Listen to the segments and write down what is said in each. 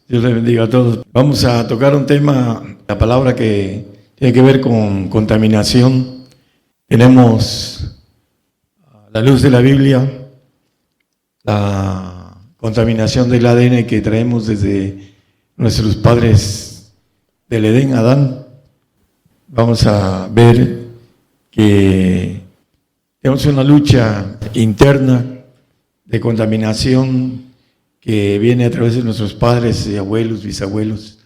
Dios les bendiga a todos. Vamos a tocar un tema, la palabra que tiene que ver con contaminación. Tenemos a la luz de la Biblia la contaminación del ADN que traemos desde nuestros padres del Edén, Adán. Vamos a ver que tenemos una lucha interna de contaminación que viene a través de nuestros padres y abuelos, bisabuelos,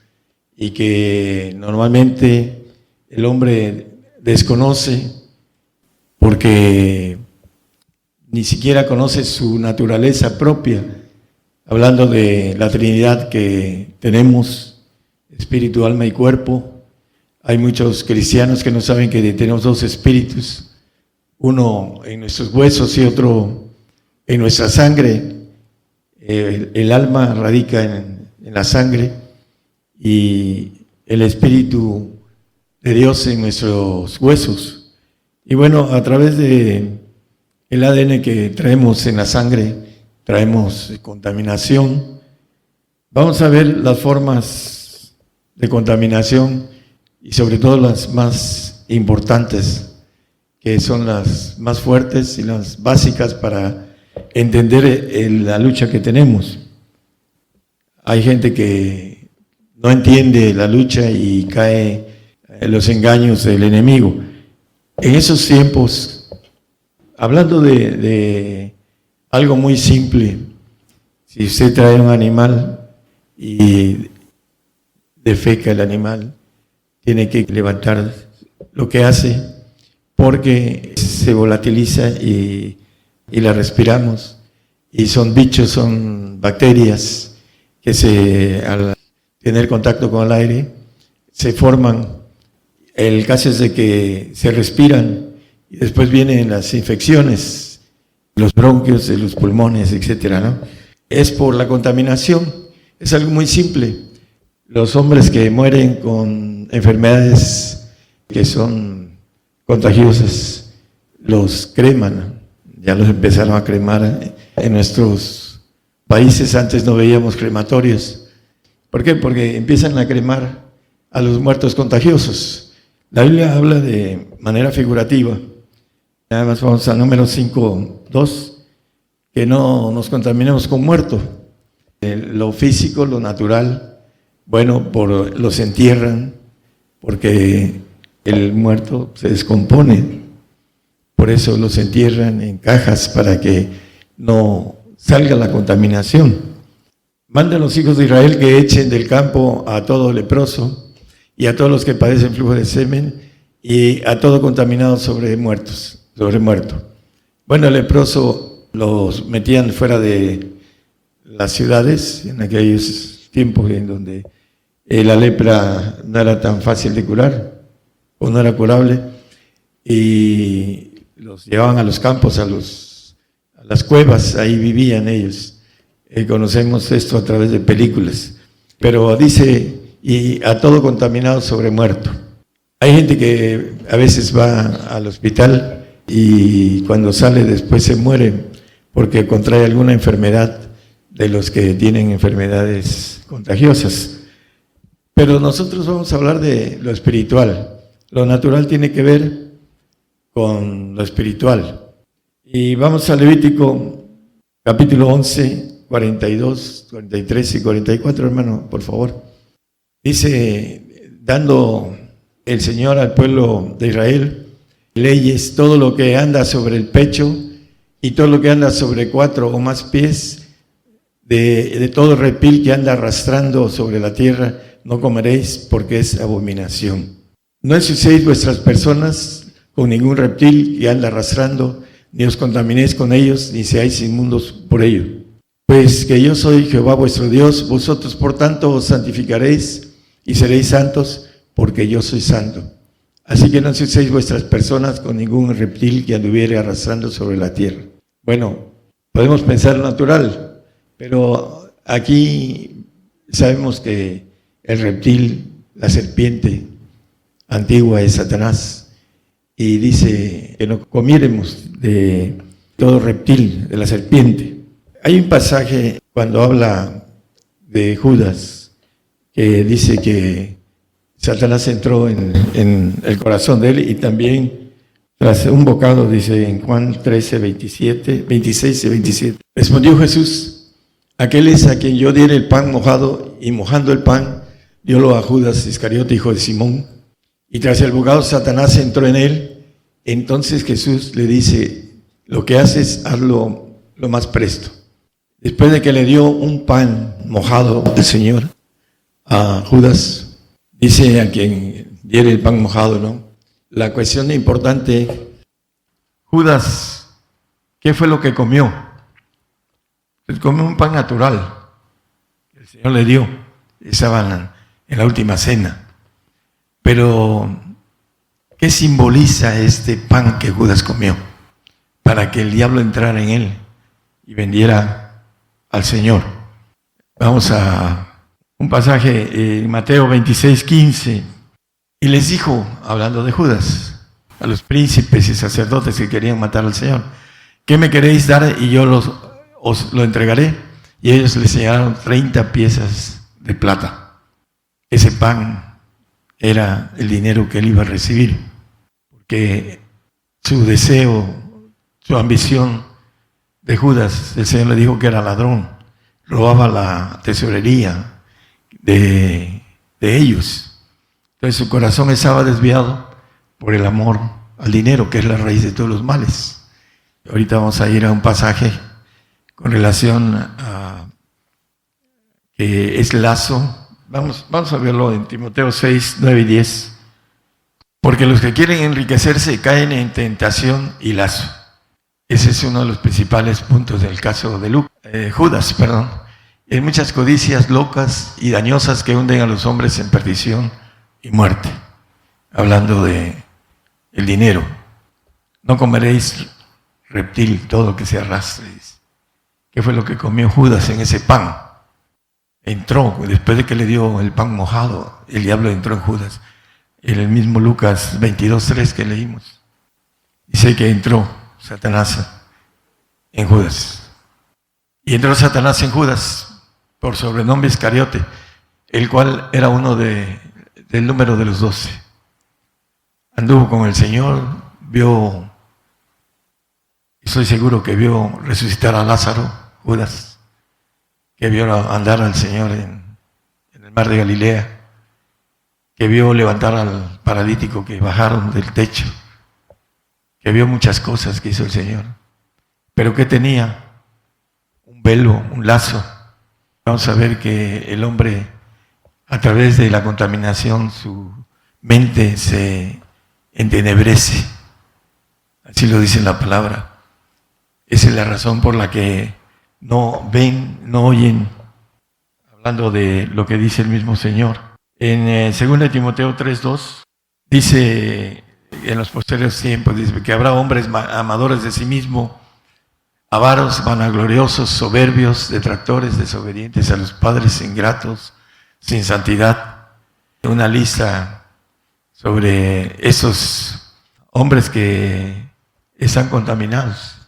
y que normalmente el hombre desconoce porque ni siquiera conoce su naturaleza propia, hablando de la Trinidad que tenemos, espíritu, alma y cuerpo. Hay muchos cristianos que no saben que tenemos dos espíritus, uno en nuestros huesos y otro en nuestra sangre. El alma radica en la sangre y el Espíritu de Dios en nuestros huesos. Y bueno, a través de el ADN que traemos en la sangre, traemos contaminación. Vamos a ver las formas de contaminación y sobre todo las más importantes, que son las más fuertes y las básicas para entender la lucha que tenemos. Hay gente que no entiende la lucha y cae en los engaños del enemigo. En esos tiempos, hablando de algo muy simple, si usted trae un animal y defeca el animal, tiene que levantar lo que hace porque se volatiliza y la respiramos, y son bichos, son bacterias que al tener contacto con el aire se forman. El caso es de que se respiran y después vienen las infecciones, los bronquios de los pulmones, etcétera, ¿no? Es por la contaminación. Es algo muy simple. Los hombres que mueren con enfermedades que son contagiosas los creman. Ya los empezaron a cremar en nuestros países. Antes no veíamos crematorios. ¿Por qué? Porque empiezan a cremar a los muertos contagiosos. La Biblia habla de manera figurativa. Nada más vamos al número 5:2, que no nos contaminemos con muerto. Lo físico, lo natural, bueno, los entierran porque el muerto se descompone. Por eso los entierran en cajas para que no salga la contaminación. Manda a los hijos de Israel que echen del campo a todo leproso y a todos los que padecen flujo de semen y a todo contaminado sobre muerto. Bueno, el leproso los metían fuera de las ciudades en aquellos tiempos en donde la lepra no era tan fácil de curar o no era curable, y los llevaban a los campos, a las cuevas, ahí vivían ellos. Conocemos esto a través de películas, pero dice, y a todo contaminado sobre muerto. Hay gente que a veces va al hospital y cuando sale después se muere porque contrae alguna enfermedad de los que tienen enfermedades contagiosas. Pero nosotros vamos a hablar de lo espiritual. Lo natural tiene que ver con lo espiritual. Y vamos a Levítico capítulo 11, 42, 43 y 44, hermano, por favor. Dice, dando el Señor al pueblo de Israel leyes, todo lo que anda sobre el pecho y todo lo que anda sobre 4 o más pies, de todo reptil que anda arrastrando sobre la tierra, no comeréis porque es abominación. No ensuciéis vuestras personas con ningún reptil que anda arrastrando, ni os contaminéis con ellos, ni seáis inmundos por ello. Pues que yo soy Jehová vuestro Dios, vosotros por tanto os santificaréis y seréis santos, porque yo soy santo. Así que no ensuciéis vuestras personas con ningún reptil que anduviere arrastrando sobre la tierra. Bueno, podemos pensar lo natural, pero aquí sabemos que el reptil, la serpiente antigua es Satanás. Y dice que no comiéramos de todo reptil, de la serpiente. Hay un pasaje cuando habla de Judas, que dice que Satanás entró en el corazón de él y también tras un bocado, dice en Juan 13, 26 y 27. Respondió Jesús: aquel es a quien yo diere el pan mojado, y mojando el pan, diólo a Judas Iscariote, hijo de Simón. Y tras el bocado Satanás entró en él. Entonces Jesús le dice: lo que haces, hazlo lo más presto. Después de que le dio un pan mojado el Señor a Judas, dice a quien diere el pan mojado, ¿no? La cuestión importante, Judas, ¿qué fue lo que comió? Pues comió un pan natural que el Señor le dio. Estaban en la última cena. Pero, ¿qué simboliza este pan que Judas comió? Para que el diablo entrara en él y vendiera al Señor. Vamos a un pasaje en Mateo 26, 15. Y les dijo, hablando de Judas, a los príncipes y sacerdotes que querían matar al Señor: ¿qué me queréis dar y yo os lo entregaré? Y ellos le señalaron 30 piezas de plata. Ese pan era el dinero que él iba a recibir, porque su deseo, su ambición de Judas, el Señor le dijo que era ladrón, robaba la tesorería de ellos. Entonces su corazón estaba desviado por el amor al dinero, que es la raíz de todos los males. Ahorita vamos a ir a un pasaje con relación a que es lazo. Vamos a verlo en Timoteo 6, 9 y 10. Porque los que quieren enriquecerse caen en tentación y lazo. Ese es uno de los principales puntos del caso de Judas. Hay muchas codicias locas y dañosas que hunden a los hombres en perdición y muerte. Hablando de el dinero. No comeréis reptil, todo lo que se arrastre. ¿Qué fue lo que comió Judas en ese pan? Entró, después de que le dio el pan mojado, el diablo entró en Judas. En el mismo Lucas 22, 3 que leímos. Dice que entró Satanás en Judas. Y entró Satanás en Judas por sobrenombre Iscariote, el cual era uno del número de los 12. Anduvo con el Señor, vio, estoy seguro que vio resucitar a Lázaro, Judas, que vio andar al Señor en el mar de Galilea, que vio levantar al paralítico que bajaron del techo, que vio muchas cosas que hizo el Señor, pero que tenía un velo, un lazo. Vamos a ver que el hombre, a través de la contaminación, su mente se entenebrece. Así lo dice la palabra. Esa es la razón por la que no ven, no oyen, hablando de lo que dice el mismo Señor. En 2 Timoteo 3:2 dice, en los posteriores tiempos, dice que habrá hombres amadores de sí mismo, avaros, vanagloriosos, soberbios, detractores, desobedientes a los padres, ingratos, sin santidad. Una lista sobre esos hombres que están contaminados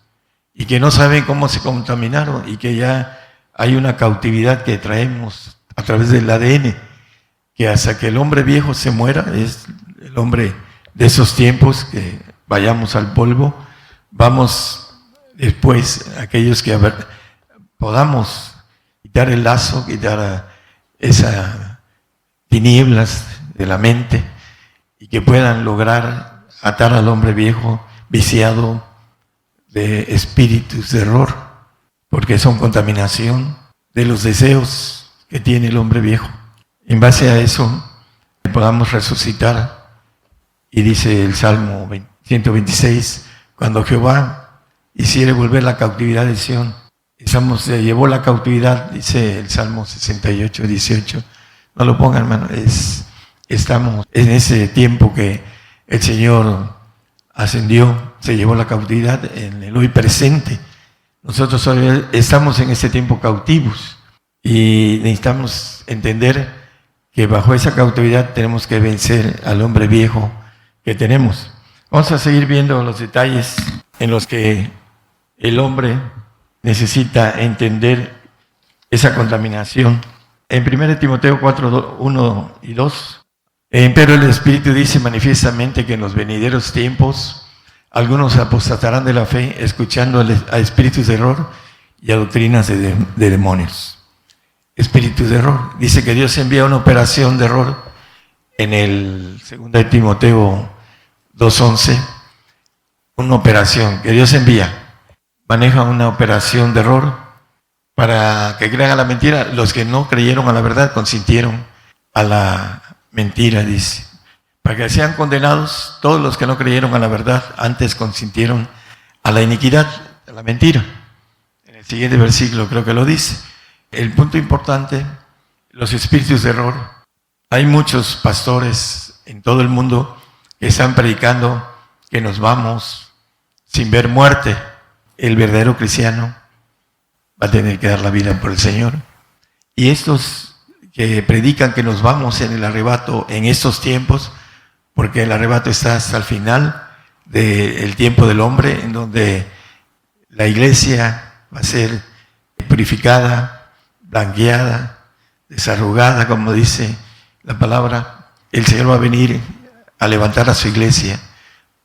y que no saben cómo se contaminaron, y que ya hay una cautividad que traemos a través del ADN, que hasta que el hombre viejo se muera, es el hombre de esos tiempos, que vayamos al polvo, vamos después aquellos que podamos quitar el lazo, quitar esas tinieblas de la mente, y que puedan lograr atar al hombre viejo viciado de espíritus de error, porque son contaminación de los deseos que tiene el hombre viejo. En base a eso, podamos resucitar. Y dice el Salmo 126, cuando Jehová hiciere volver la cautividad de Sión, se llevó la cautividad, dice el Salmo 68, 18. No lo pongan, hermano, estamos en ese tiempo que el Señor ascendió, se llevó la cautividad en el hoy presente. Nosotros hoy estamos en ese tiempo cautivos y necesitamos entender que bajo esa cautividad tenemos que vencer al hombre viejo que tenemos. Vamos a seguir viendo los detalles en los que el hombre necesita entender esa contaminación En 1 Timoteo 4, 1 y 2, pero el Espíritu dice manifiestamente que en los venideros tiempos algunos apostatarán de la fe, escuchando a espíritus de error y a doctrinas de demonios. Espíritus de error. Dice que Dios envía una operación de error en el 2 Timoteo 2:11, una operación que Dios envía. Maneja una operación de error para que crean a la mentira. Los que no creyeron a la verdad consintieron a la mentira, dice. Para que sean condenados todos los que no creyeron a la verdad, antes consintieron a la iniquidad, a la mentira. En el siguiente versículo creo que lo dice. El punto importante, los espíritus de error. Hay muchos pastores en todo el mundo que están predicando que nos vamos sin ver muerte. El verdadero cristiano va a tener que dar la vida por el Señor. Y estos que predican que nos vamos en el arrebato en estos tiempos, porque el arrebato está hasta el final del tiempo del hombre, en donde la iglesia va a ser purificada, blanqueada, desarrugada, como dice la palabra. El Señor va a venir a levantar a su iglesia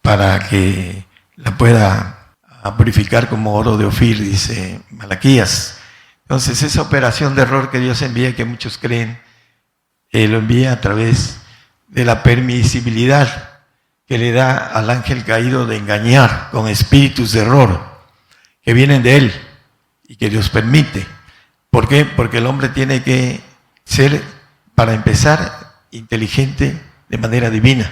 para que la pueda purificar como oro de Ofir, dice Malaquías. Entonces, esa operación de error que Dios envía, que muchos creen, lo envía a través de la permisibilidad que le da al ángel caído de engañar con espíritus de error que vienen de él y que Dios permite. ¿Por qué? Porque el hombre tiene que ser, para empezar, inteligente de manera divina.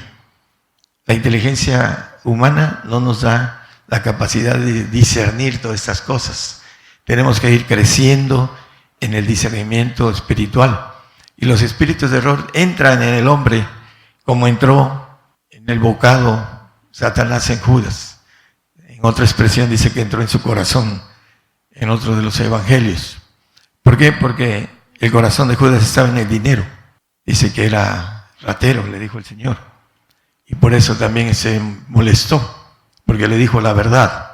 La inteligencia humana no nos da la capacidad de discernir todas estas cosas. Tenemos que ir creciendo en el discernimiento espiritual. Y los espíritus de error entran en el hombre como entró en el bocado Satanás en Judas. En otra expresión dice que entró en su corazón, en otro de los evangelios. ¿Por qué? Porque el corazón de Judas estaba en el dinero. Dice que era ratero, le dijo el Señor. Y por eso también se molestó, porque le dijo la verdad.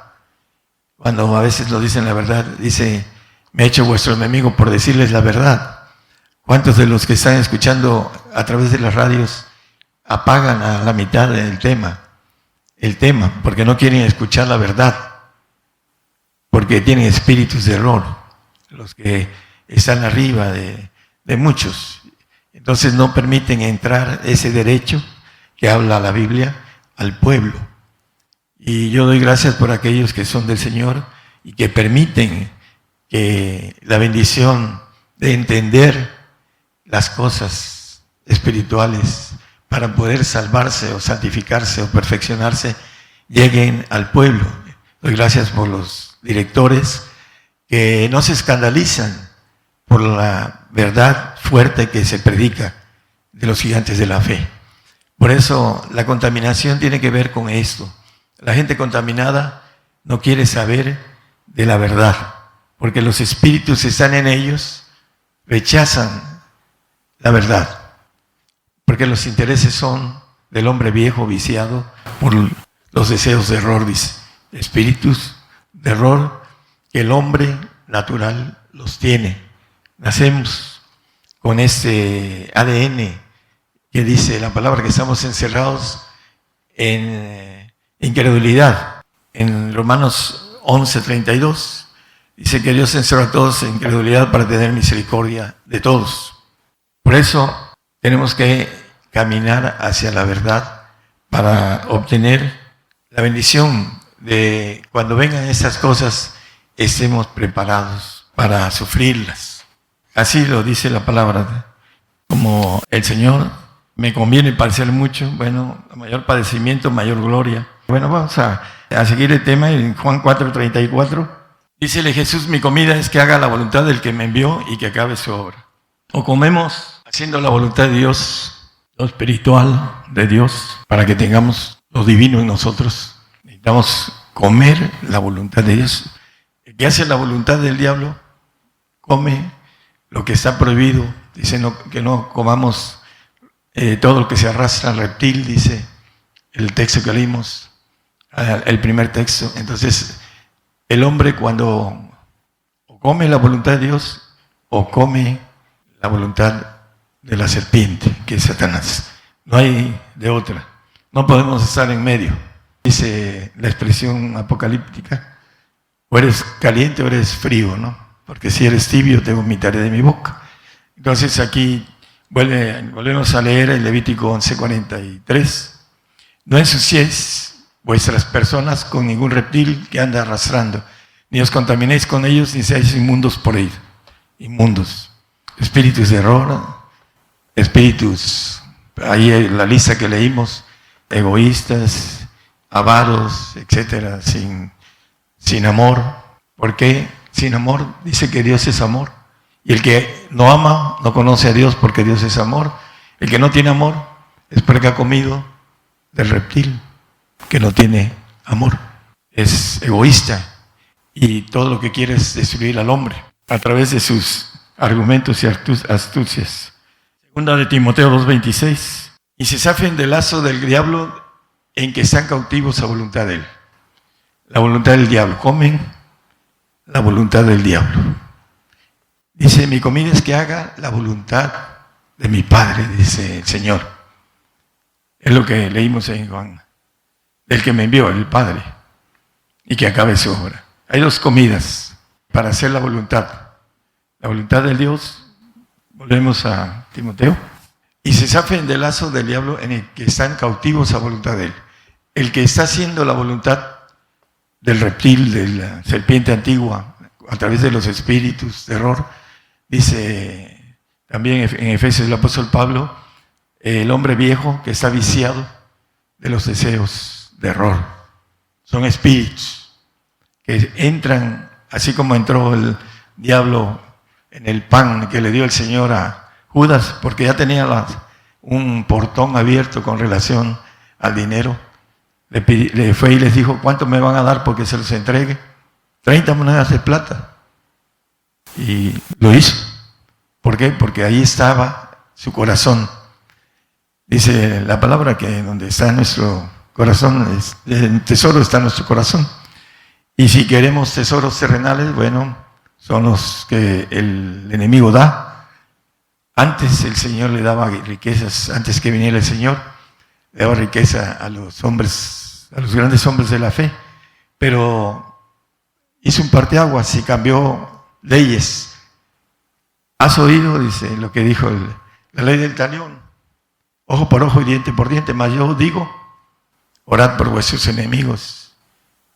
Cuando a veces lo dicen la verdad, dice, me ha hecho vuestro enemigo por decirles la verdad. ¿Cuántos de los que están escuchando a través de las radios apagan a la mitad del tema? El tema, porque no quieren escuchar la verdad, porque tienen espíritus de error, los que están arriba de muchos. Entonces no permiten entrar ese derecho que habla la Biblia al pueblo. Y yo doy gracias por aquellos que son del Señor y que permiten que la bendición de entender las cosas espirituales para poder salvarse o santificarse o perfeccionarse lleguen al pueblo. Doy gracias por los directores que no se escandalizan por la verdad fuerte que se predica de los gigantes de la fe. Por eso la contaminación tiene que ver con esto. La gente contaminada no quiere saber de la verdad, porque los espíritus que están en ellos rechazan la verdad, porque los intereses son del hombre viejo viciado por los deseos de error, dice. Espíritus de error que el hombre natural los tiene. Nacemos con este ADN que dice la palabra que estamos encerrados en incredulidad. En Romanos 11:32 dice que Dios encerró a todos en incredulidad para tener misericordia de todos. Por eso tenemos que caminar hacia la verdad para obtener la bendición de cuando vengan estas cosas, estemos preparados para sufrirlas. Así lo dice la palabra. Como el Señor me conviene padecer mucho, bueno, mayor padecimiento, mayor gloria. Bueno, vamos a seguir el tema en Juan 4:34. Dícele Jesús, mi comida es que haga la voluntad del que me envió y que acabe su obra. O comemos haciendo la voluntad de Dios, lo espiritual de Dios, para que tengamos lo divino en nosotros. Necesitamos comer la voluntad de Dios. El que hace la voluntad del diablo, come lo que está prohibido. Dice que no comamos todo lo que se arrastra al reptil, dice el texto que leímos, el primer texto. Entonces, el hombre cuando o come la voluntad de Dios o come la voluntad de la serpiente, que es Satanás. No hay de otra. No podemos estar en medio. Dice la expresión apocalíptica, o eres caliente o eres frío, ¿no? Porque si eres tibio te vomitaré de mi boca. Entonces aquí volvemos a leer el Levítico 11:43. No ensuciéis vuestras personas con ningún reptil que anda arrastrando, ni os contaminéis con ellos, ni seáis inmundos por ellos. Inmundos. Espíritus de error, espíritus, ahí la lista que leímos, egoístas, avaros, etcétera, sin amor. ¿Por qué sin amor? Dice que Dios es amor. Y el que no ama no conoce a Dios, porque Dios es amor. El que no tiene amor es porque ha comido del reptil, que no tiene amor. Es egoísta y todo lo que quiere es destruir al hombre a través de sus argumentos y astucias. Segunda de Timoteo 2:26. Y se zafen del lazo del diablo en que están cautivos a voluntad de él. La voluntad del diablo. Comen la voluntad del diablo. Dice, mi comida es que haga la voluntad de mi Padre, dice el Señor. Es lo que leímos en Juan. Del que me envió, el Padre. Y que acabe su obra. Hay dos comidas para hacer la voluntad. La voluntad del Dios. Volvemos a Timoteo. Y se zafen del lazo del diablo en el que están cautivos a voluntad de él. El que está haciendo la voluntad del reptil, de la serpiente antigua, a través de los espíritus de error, dice también en Efesios el apóstol Pablo, el hombre viejo que está viciado de los deseos de error. Son espíritus que entran, así como entró el diablo en el pan que le dio el Señor a Judas, porque ya tenía un portón abierto con relación al dinero. Le fue y les dijo, ¿cuánto me van a dar porque se los entregue? 30 monedas de plata. Y lo hizo. ¿Por qué? Porque ahí estaba su corazón. Dice la palabra que donde está nuestro corazón, el tesoro está en nuestro corazón. Y si queremos tesoros terrenales, bueno, son los que el enemigo da. Antes el Señor le daba riquezas, antes que viniera el Señor, le daba riqueza a los hombres, a los grandes hombres de la fe, pero hizo un parteaguas y cambió leyes. ¿Has oído? Dice lo que dijo la ley del talión, ojo por ojo y diente por diente, mas yo digo, orad por vuestros enemigos,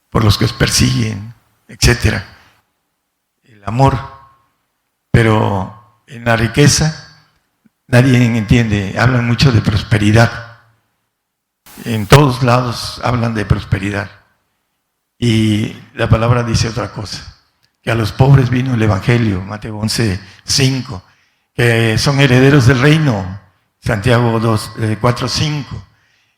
por los que os persiguen, etc. El amor, pero en la riqueza nadie entiende, hablan mucho de prosperidad. En todos lados hablan de prosperidad. Y la palabra dice otra cosa, que a los pobres vino el Evangelio, Mateo 11:5, que son herederos del reino, Santiago 4:5.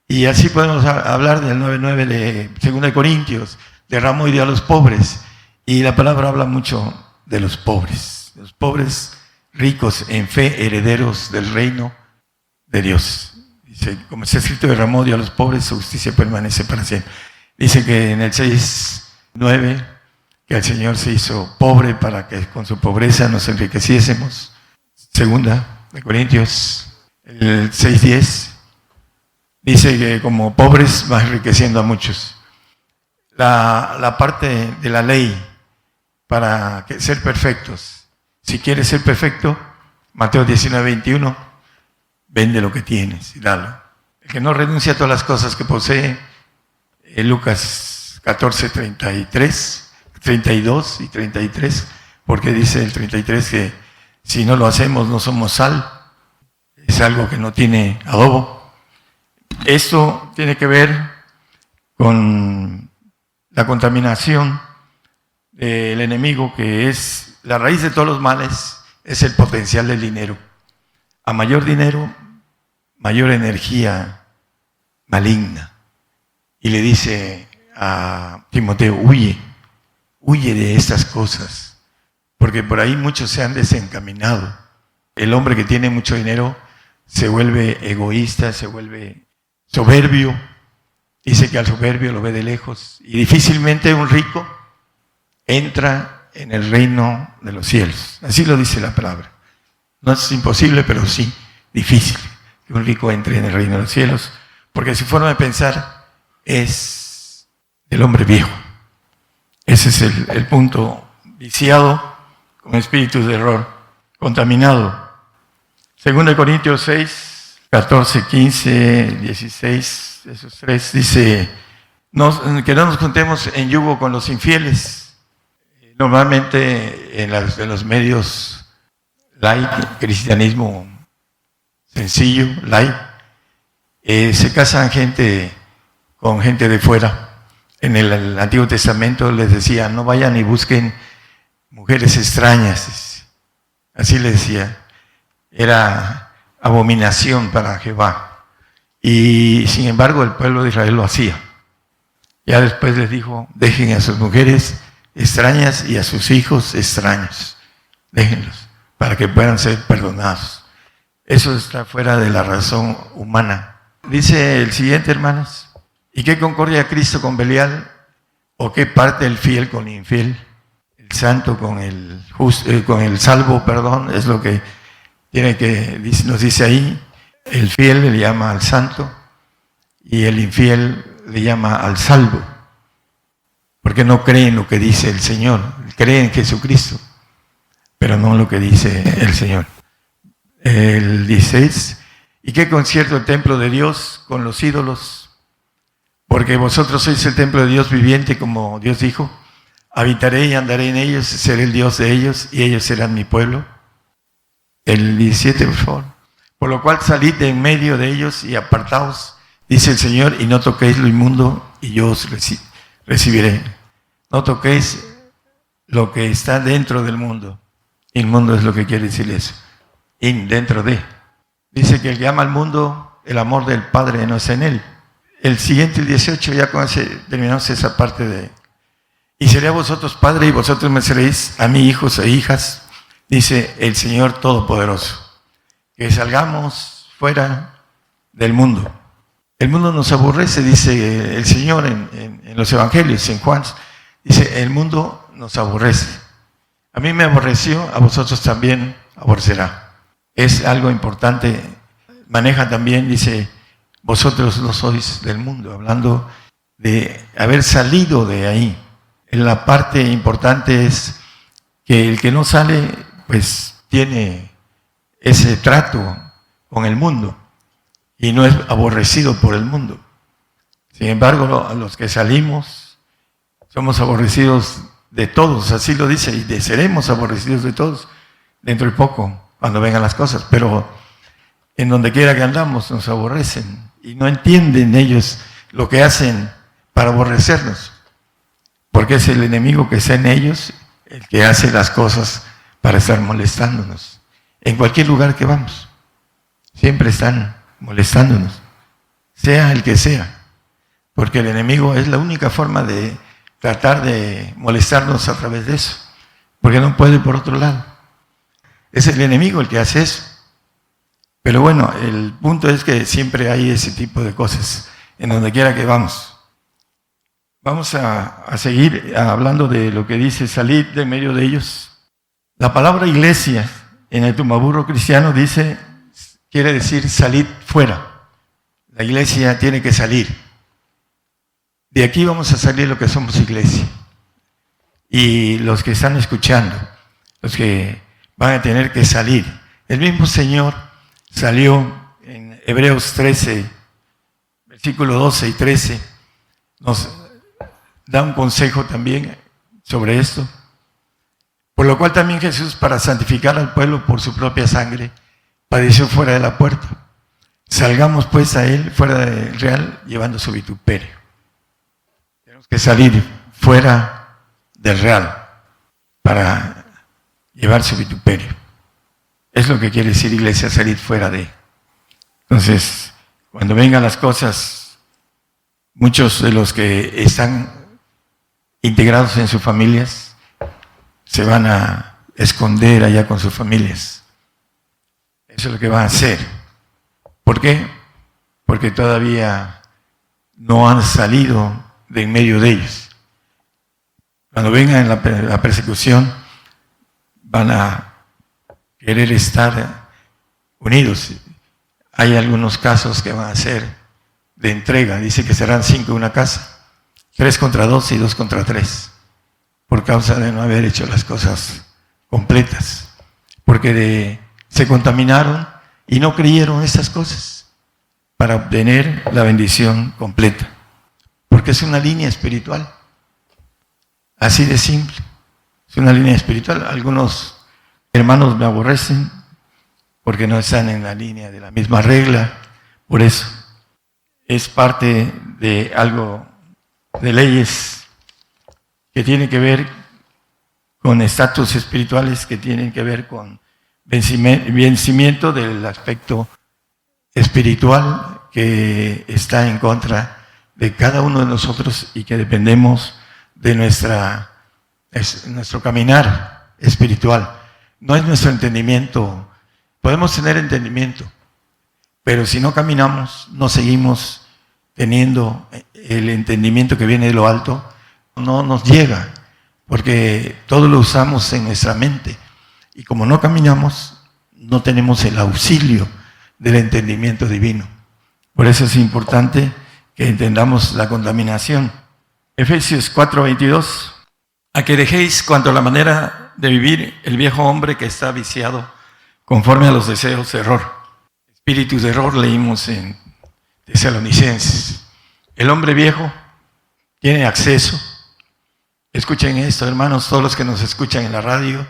Y así podemos hablar del 9:9 de 2 Corintios, derramó y dio a los pobres. Y la palabra habla mucho de los pobres ricos en fe, herederos del reino de Dios. Dice, como está escrito, derramó Dios a los pobres, su justicia permanece para siempre. Dice que en el 6:9, que el Señor se hizo pobre para que con su pobreza nos enriqueciésemos. Segunda de Corintios, el 6:10, dice que como pobres va enriqueciendo a muchos. La parte de la ley para ser perfectos. Si quieres ser perfecto, Mateo 19:21, vende lo que tienes y dalo. El que no renuncia a todas las cosas que posee, Lucas 14:33, 32 y 33, porque dice el 33 que si no lo hacemos no somos sal, es algo que no tiene adobo. Esto tiene que ver con la contaminación del enemigo, que es la raíz de todos los males, es el potencial del dinero. A mayor dinero, mayor energía maligna. Y le dice a Timoteo, huye de estas cosas, porque por ahí muchos se han desencaminado. El hombre que tiene mucho dinero se vuelve egoísta, se vuelve soberbio. Dice que al soberbio lo ve de lejos. Y difícilmente un rico entra en el reino de los cielos. Así lo dice la palabra. No es imposible, pero sí difícil que un rico entre en el reino de los cielos, porque su forma de pensar es del hombre viejo. Ese es el punto, viciado con espíritus de error, contaminado. 2 Corintios 6, 14, 15, 16, esos tres, dice que no nos juntemos en yugo con los infieles. Normalmente en los medios light, cristianismo sencillo, light, se casan gente con gente de fuera. En el Antiguo Testamento les decía, no vayan y busquen mujeres extrañas. Así les decía. Era abominación para Jehová. Y sin embargo el pueblo de Israel lo hacía. Ya después les dijo, dejen a sus mujeres extrañas y a sus hijos extraños. Déjenlos para que puedan ser perdonados. Eso está fuera de la razón humana. Dice el siguiente, hermanos. ¿Y qué concordia Cristo con Belial? ¿O qué parte el fiel con el infiel? El santo con el salvo, perdón, es lo que nos dice ahí. El fiel le llama al santo y el infiel le llama al salvo. Porque no cree en lo que dice el Señor, cree en Jesucristo, pero no en lo que dice el Señor. El 16, ¿y qué concierto el templo de Dios con los ídolos? Porque vosotros sois el templo de Dios viviente, como Dios dijo, habitaré y andaré en ellos, seré el Dios de ellos y ellos serán mi pueblo. El 17, por favor. Por lo cual salid de en medio de ellos y apartaos, dice el Señor, y no toquéis lo inmundo y yo os recibiré. No toquéis lo que está dentro del mundo. Inmundo es lo que quiere decir eso. Dentro de. Dice que el que ama al mundo, el amor del Padre no es en él. El siguiente, el 18, ya terminamos esa parte de... Y seré a vosotros padre y vosotros me seréis a mí hijos e hijas, dice el Señor Todopoderoso. Que salgamos fuera del mundo. El mundo nos aborrece, dice el Señor en los evangelios, en Juan. Dice, el mundo nos aborrece. A mí me aborreció, a vosotros también aborrecerá. Es algo importante. Maneja también, dice... Vosotros no sois del mundo, hablando de haber salido de ahí. La parte importante es que el que no sale, pues tiene ese trato con el mundo y no es aborrecido por el mundo. Sin embargo, los que salimos somos aborrecidos de todos, así lo dice, y seremos aborrecidos de todos dentro de poco, cuando vengan las cosas, pero en donde quiera que andamos nos aborrecen. Y no entienden ellos lo que hacen para aborrecernos. Porque es el enemigo que está en ellos el que hace las cosas para estar molestándonos. En cualquier lugar que vamos. Siempre están molestándonos. Sea el que sea. Porque el enemigo es la única forma de tratar de molestarnos a través de eso. Porque no puede por otro lado. Es el enemigo el que hace eso. Pero bueno, el punto es que siempre hay ese tipo de cosas en donde quiera que vamos. Vamos a seguir hablando de lo que dice salir de medio de ellos. La palabra iglesia en el Tumbaburro cristiano quiere decir salir fuera. La iglesia tiene que salir. De aquí vamos a salir lo que somos iglesia. Y los que están escuchando, los que van a tener que salir. El mismo Señor salió en Hebreos 13, versículo 12 y 13, nos da un consejo también sobre esto. Por lo cual también Jesús, para santificar al pueblo por su propia sangre, padeció fuera de la puerta. Salgamos pues a él fuera del real, llevando su vituperio. Tenemos que salir fuera del real para llevar su vituperio. Es lo que quiere decir iglesia, salir fuera de. Entonces, cuando vengan las cosas, muchos de los que están integrados en sus familias se van a esconder allá con sus familias. Eso es lo que van a hacer. ¿Por qué? Porque todavía no han salido de en medio de ellos. Cuando vengan la persecución, van a querer estar unidos. Hay algunos casos que van a ser de entrega. Dice que serán 5 en una casa, 3 contra 2 y 2 contra 3, por causa de no haber hecho las cosas completas, porque se contaminaron y no creyeron estas cosas para obtener la bendición completa, porque es una línea espiritual, así de simple, es una línea espiritual. Algunos hermanos me aborrecen porque no están en la línea de la misma regla, por eso es parte de algo de leyes que tiene que ver con estatus espirituales, que tienen que ver con vencimiento del aspecto espiritual que está en contra de cada uno de nosotros y que dependemos de nuestro caminar espiritual. No es nuestro entendimiento. Podemos tener entendimiento, pero si no caminamos, no seguimos teniendo el entendimiento que viene de lo alto, no nos llega, porque todo lo usamos en nuestra mente. Y como no caminamos, no tenemos el auxilio del entendimiento divino. Por eso es importante que entendamos la contaminación. Efesios 4:22, a que dejéis cuanto a la manera de vivir el viejo hombre que está viciado conforme a los deseos de error. Espíritus de error leímos en Tesalonicenses. El hombre viejo tiene acceso. Escuchen esto, hermanos, todos los que nos escuchan en la radio.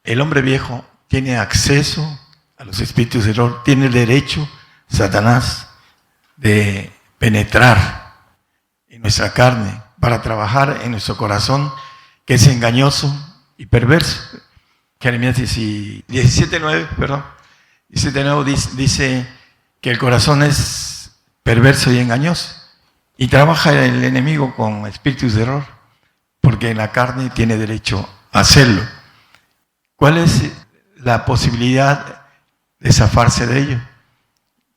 El hombre viejo tiene acceso a los espíritus de error. Tiene el derecho, Satanás, de penetrar en nuestra carne para trabajar en nuestro corazón, que es engañoso y perverso. Jeremías 17:9 dice que el corazón es perverso y engañoso, y trabaja el enemigo con espíritus de error, porque en la carne tiene derecho a hacerlo. ¿Cuál es la posibilidad de zafarse de ello?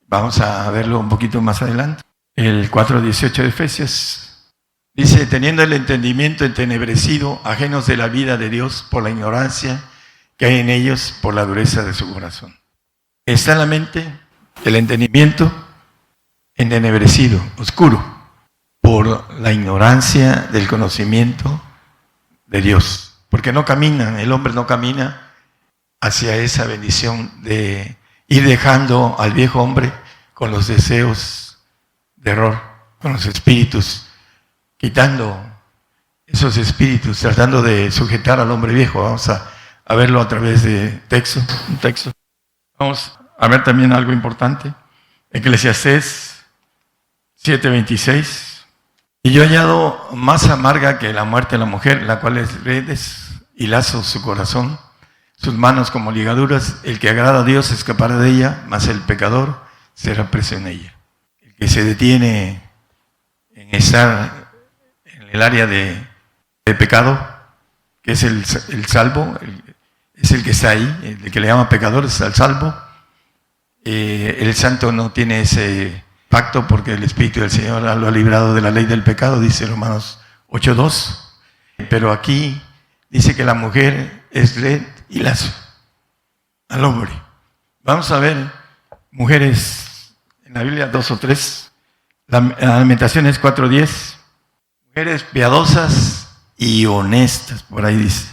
Vamos a verlo un poquito más adelante. El 4:18 de Efesios dice: teniendo el entendimiento entenebrecido, ajenos de la vida de Dios por la ignorancia que hay en ellos, por la dureza de su corazón. Está en la mente el entendimiento entenebrecido, oscuro, por la ignorancia del conocimiento de Dios. Porque no camina, el hombre no camina hacia esa bendición de ir dejando al viejo hombre con los deseos de error, con los espíritus, quitando esos espíritus, tratando de sujetar al hombre viejo. Vamos a verlo a través de un texto. Vamos a ver también algo importante. Eclesiastés 7:26. Y yo añado más amarga que la muerte de la mujer, la cual es redes y lazos su corazón, sus manos como ligaduras. El que agrada a Dios escapará de ella, mas el pecador será preso en ella. El que se detiene en estar en el área de pecado, que es el salvo, es el que está ahí, el que le llama pecador, es el salvo. El santo no tiene ese pacto porque el Espíritu del Señor lo ha librado de la ley del pecado, dice Romanos 8:2. Pero aquí dice que la mujer es red y lazo al hombre. Vamos a ver mujeres en la Biblia, 2 o 3. Lamentaciones 4:10. Mujeres piadosas y honestas, por ahí dice.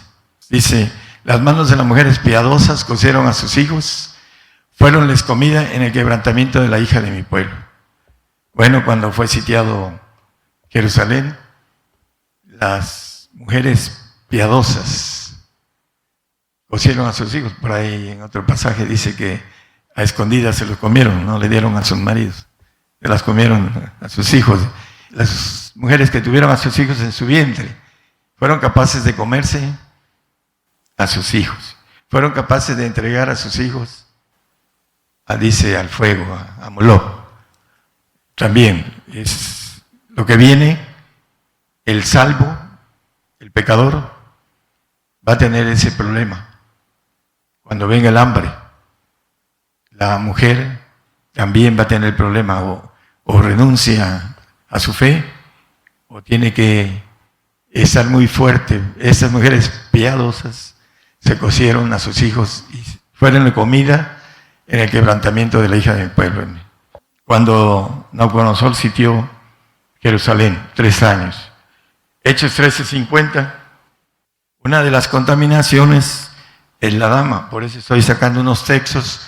Dice: las manos de las mujeres piadosas cocieron a sus hijos, fueronles comida en el quebrantamiento de la hija de mi pueblo. Bueno, cuando fue sitiado Jerusalén, las mujeres piadosas cocieron a sus hijos. Por ahí en otro pasaje dice que a escondidas se los comieron, no le dieron a sus maridos, se las comieron a sus hijos. Las mujeres que tuvieron a sus hijos en su vientre fueron capaces de comerse a sus hijos, fueron capaces de entregar a sus hijos al fuego, a Moloc. También es lo que viene. El salvo, el pecador, va a tener ese problema cuando venga el hambre. La mujer también va a tener el problema, o renuncia a su fe, o tiene que estar muy fuerte. Estas mujeres piadosas se cosieron a sus hijos y fueron de comida en el quebrantamiento de la hija de mi pueblo. Cuando Nabucodonosor sitió Jerusalén, 3 años. Hechos 13:50. Una de las contaminaciones es la dama. Por eso estoy sacando unos textos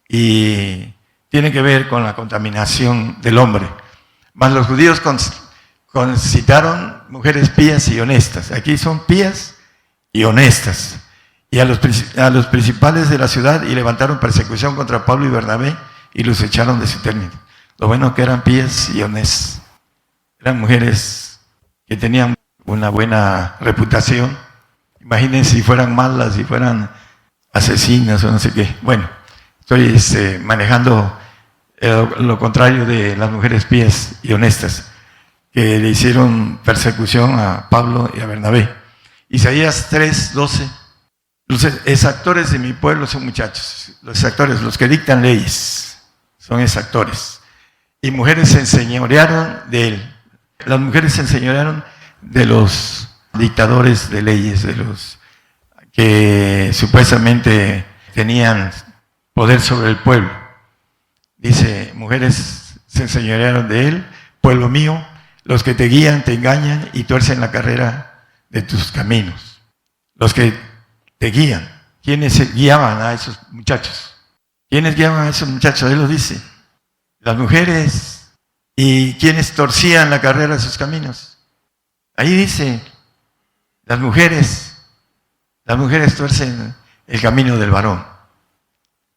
y tiene que ver con la contaminación del hombre. Mas los judíos concitaron mujeres pías y honestas. Aquí son pías y honestas. Y a los principales de la ciudad y levantaron persecución contra Pablo y Bernabé y los echaron de su término. Lo bueno que eran pías y honestas. Eran mujeres que tenían una buena reputación. Imagínense si fueran malas, si fueran asesinas o no sé qué. Bueno, estoy manejando lo contrario de las mujeres pías y honestas, que le hicieron persecución a Pablo y a Bernabé. Isaías 3:12. Los exactores de mi pueblo son muchachos. Los exactores, los que dictan leyes, son exactores. Y mujeres se enseñorearon de él. Las mujeres se enseñorearon de los dictadores de leyes, de los que supuestamente tenían poder sobre el pueblo. Dice, mujeres se enseñorearon de él, pueblo mío, los que te guían, te engañan y tuercen la carrera de tus caminos. Los que te guían. ¿Quiénes guiaban a esos muchachos? ¿Quiénes guiaban a esos muchachos? Él lo dice. Las mujeres. ¿Y quiénes torcían la carrera de sus caminos? Ahí dice, las mujeres tuercen el camino del varón.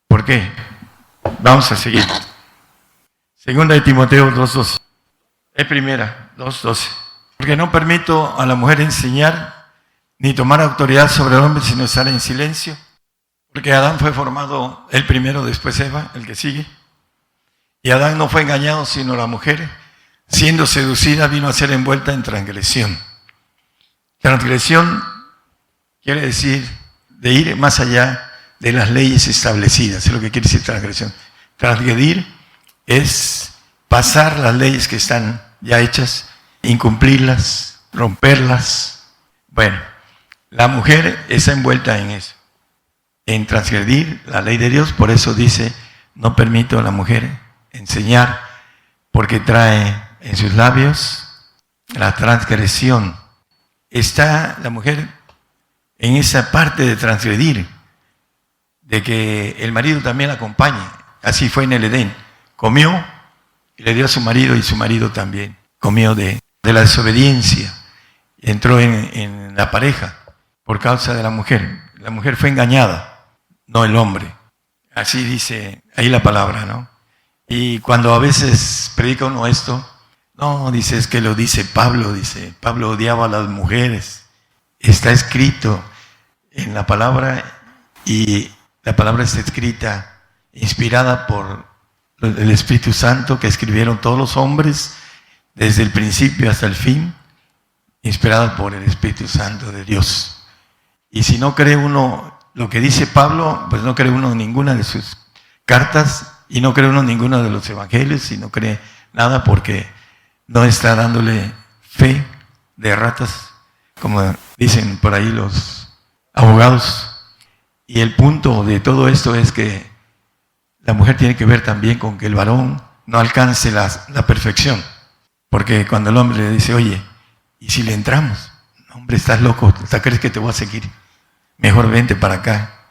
¿Por qué? Vamos a seguir. Segunda de Timoteo 2:12. Es primera, 2:12. Porque no permito a la mujer enseñar ni tomar autoridad sobre el hombre, sino estar en silencio. Porque Adán fue formado el primero, después Eva, el que sigue. Y Adán no fue engañado, sino la mujer, siendo seducida, vino a ser envuelta en transgresión. Transgresión quiere decir de ir más allá de las leyes establecidas. Es lo que quiere decir transgresión. Transgredir es pasar las leyes que están ya hechas, incumplirlas, romperlas. Bueno, la mujer está envuelta en eso, en transgredir la ley de Dios. Por eso dice, no permito a la mujer enseñar, porque trae en sus labios la transgresión. Está la mujer en esa parte de transgredir, de que el marido también la acompañe. Así fue en el Edén. Comió y le dio a su marido, y su marido también comió de la desobediencia. Entró en la pareja por causa de la mujer. La mujer fue engañada, no el hombre. Así dice ahí la palabra, ¿no? Y cuando a veces predica uno esto, no, dice, es que lo dice Pablo odiaba a las mujeres. Está escrito en la palabra, y la palabra está escrita, inspirada por el Espíritu Santo, que escribieron todos los hombres, desde el principio hasta el fin, inspirada por el Espíritu Santo de Dios. Y si no cree uno lo que dice Pablo, pues no cree uno en ninguna de sus cartas, y no cree uno en ninguno de los evangelios, y no cree nada, porque no está dándole fe de ratas, como dicen por ahí los abogados. Y el punto de todo esto es que la mujer tiene que ver también con que el varón no alcance la perfección. Porque cuando el hombre le dice, oye, ¿y si le entramos? Hombre, estás loco, ¿hasta crees que te voy a seguir? Mejor vente para acá.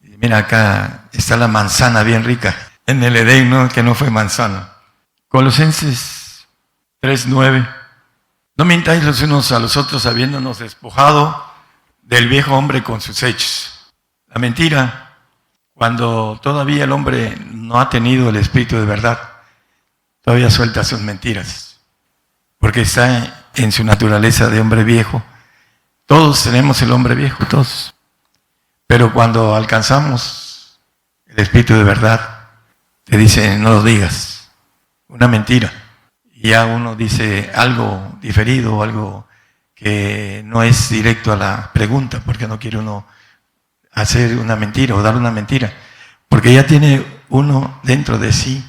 Mira, acá está la manzana bien rica. En el Edén, ¿no? Que no fue manzana. Colosenses 3:9. No mintáis los unos a los otros, habiéndonos despojado del viejo hombre con sus hechos. La mentira, cuando todavía el hombre no ha tenido el espíritu de verdad, todavía suelta sus mentiras, porque está en su naturaleza de hombre viejo. Todos tenemos el hombre viejo, todos. Pero cuando alcanzamos el espíritu de verdad, te dice, no lo digas, una mentira. Y ya uno dice algo diferido, algo que no es directo a la pregunta, porque no quiere uno hacer una mentira o dar una mentira, porque ya tiene uno dentro de sí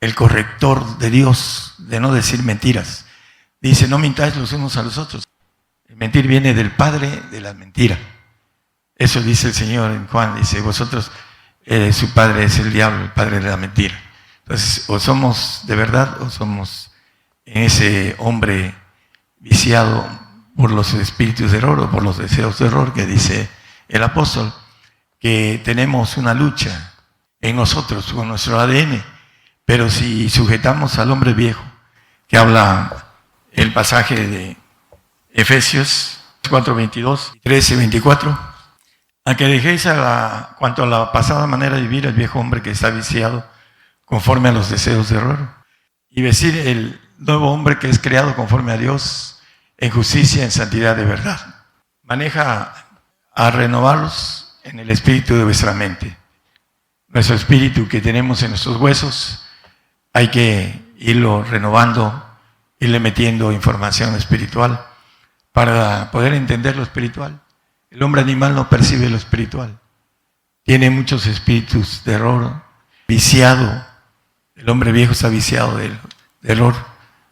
el corrector de Dios, de no decir mentiras. Dice, no mintáis los unos a los otros. El mentir viene del padre de la mentira. Eso dice el Señor en Juan, dice, vosotros su padre es el diablo, el padre de la mentira. Entonces, o somos de verdad o somos ese hombre viciado por los espíritus de error o por los deseos de error, que dice el apóstol, que tenemos una lucha en nosotros con nuestro ADN, pero si sujetamos al hombre viejo, que habla el pasaje de Efesios 4:22, 13:24, a que dejéis cuanto a la pasada manera de vivir el viejo hombre que está viciado conforme a los deseos de error, y vestir el nuevo hombre que es creado conforme a Dios en justicia, en santidad de verdad. Maneja a renovarlos en el espíritu de vuestra mente. Nuestro espíritu que tenemos en nuestros huesos, hay que irlo renovando, irle metiendo información espiritual para poder entender lo espiritual. El hombre animal no percibe lo espiritual. Tiene muchos espíritus de error, viciado. El hombre viejo está viciado de error.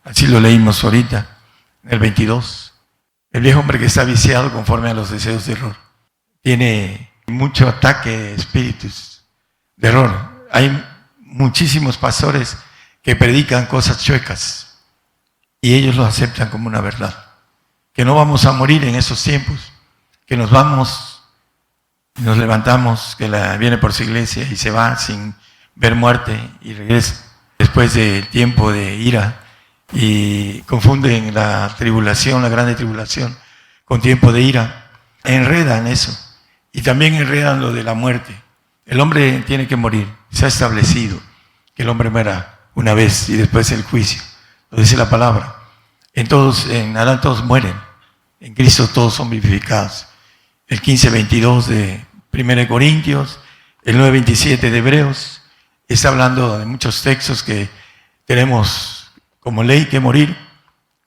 Así lo leímos ahorita, en el 22. El viejo hombre que está viciado conforme a los deseos de error. Tiene mucho ataque de espíritus de error. Hay muchísimos pastores que predican cosas chuecas y ellos lo aceptan como una verdad. Que no vamos a morir en esos tiempos, que nos vamos, nos levantamos, que viene por su iglesia y se va sin ver muerte y regresa después del tiempo de ira, y confunden la tribulación, la grande tribulación, con tiempo de ira. Enredan eso y también enredan lo de la muerte. El hombre tiene que morir, se ha establecido que el hombre muera una vez y después el juicio, lo dice la palabra. En Adán todos mueren, en Cristo todos son vivificados. El 15:22 de 1 Corintios, el 9:27 de Hebreos, está hablando de muchos textos que tenemos como ley que morir.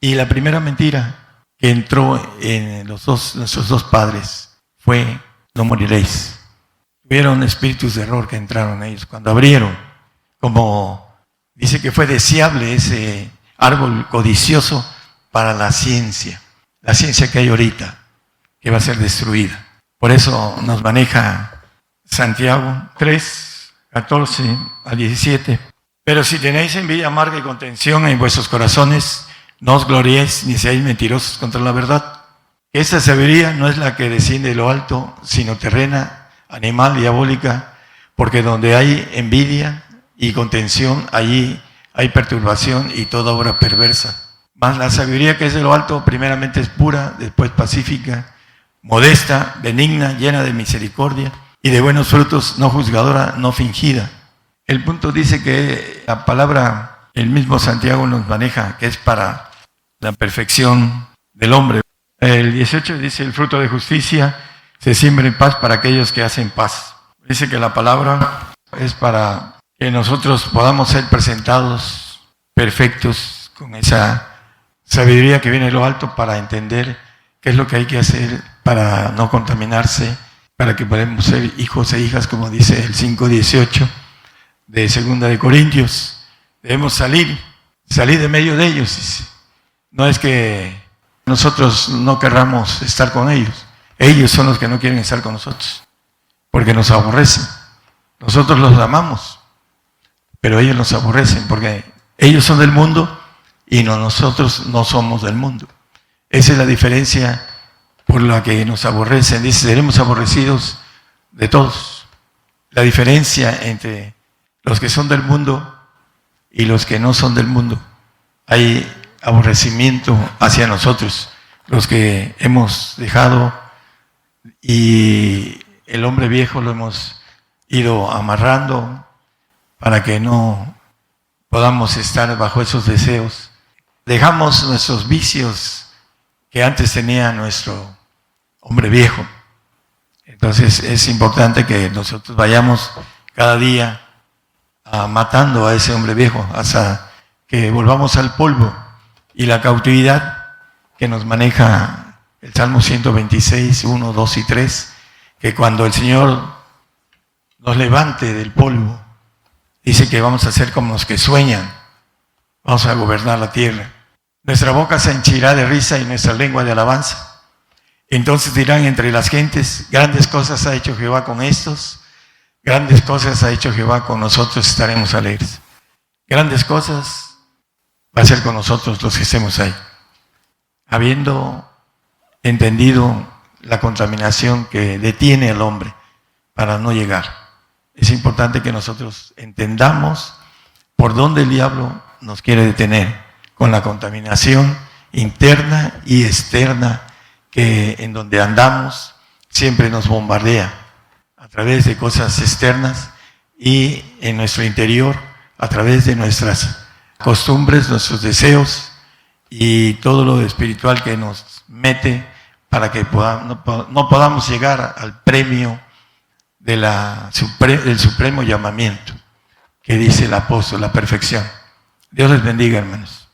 Y la primera mentira que entró en nuestros dos padres fue: no moriréis. Hubieron espíritus de error que entraron en ellos cuando abrieron, como dice que fue deseable ese árbol codicioso para la ciencia que hay ahorita, que va a ser destruida. Por eso nos maneja Santiago 3:14-17. Pero si tenéis envidia amarga y contención en vuestros corazones, no os gloriéis ni seáis mentirosos contra la verdad. Esta sabiduría no es la que desciende de lo alto, sino terrena, animal, diabólica, porque donde hay envidia y contención, allí hay perturbación y toda obra perversa. Mas la sabiduría que es de lo alto, primeramente es pura, después pacífica, modesta, benigna, llena de misericordia y de buenos frutos, no juzgadora, no fingida. El punto dice que la palabra, el mismo Santiago nos maneja, que es para la perfección del hombre. El 18 dice: el fruto de justicia se siembra en paz para aquellos que hacen paz. Dice que la palabra es para que nosotros podamos ser presentados perfectos con esa sabiduría que viene de lo alto, para entender qué es lo que hay que hacer para no contaminarse, para que podamos ser hijos e hijas, como dice el 5:18 de 2 de Corintios. Debemos salir de medio de ellos. No es que nosotros no querramos estar con ellos. Ellos son los que no quieren estar con nosotros, porque nos aborrecen. Nosotros los amamos, pero ellos nos aborrecen, porque ellos son del mundo y nosotros no somos del mundo. Esa es la diferencia por la que nos aborrecen. Dice: seremos aborrecidos de todos. La diferencia entre los que son del mundo y los que no son del mundo, hay aborrecimiento hacia nosotros, los que hemos dejado, y el hombre viejo lo hemos ido amarrando para que no podamos estar bajo esos deseos. Dejamos nuestros vicios que antes tenía nuestro hombre viejo. Entonces es importante que nosotros vayamos cada día matando a ese hombre viejo hasta que volvamos al polvo. Y la cautividad que nos maneja el Salmo 126, 1, 2 y 3, que cuando el Señor nos levante del polvo, dice que vamos a ser como los que sueñan, vamos a gobernar la tierra. Nuestra boca se henchirá de risa y nuestra lengua de alabanza. Entonces dirán entre las gentes: grandes cosas ha hecho Jehová con estos, Grandes cosas ha hecho Jehová con nosotros, estaremos alegres. Grandes cosas va a hacer con nosotros los que estemos ahí. Habiendo entendido la contaminación que detiene al hombre para no llegar. Es importante que nosotros entendamos por dónde el diablo nos quiere detener, con la contaminación interna y externa que en donde andamos siempre nos bombardea a través de cosas externas y en nuestro interior a través de nuestras costumbres, nuestros deseos y todo lo espiritual que nos mete para que no podamos llegar al premio del supremo llamamiento que dice el apóstol, la perfección. Dios les bendiga, hermanos.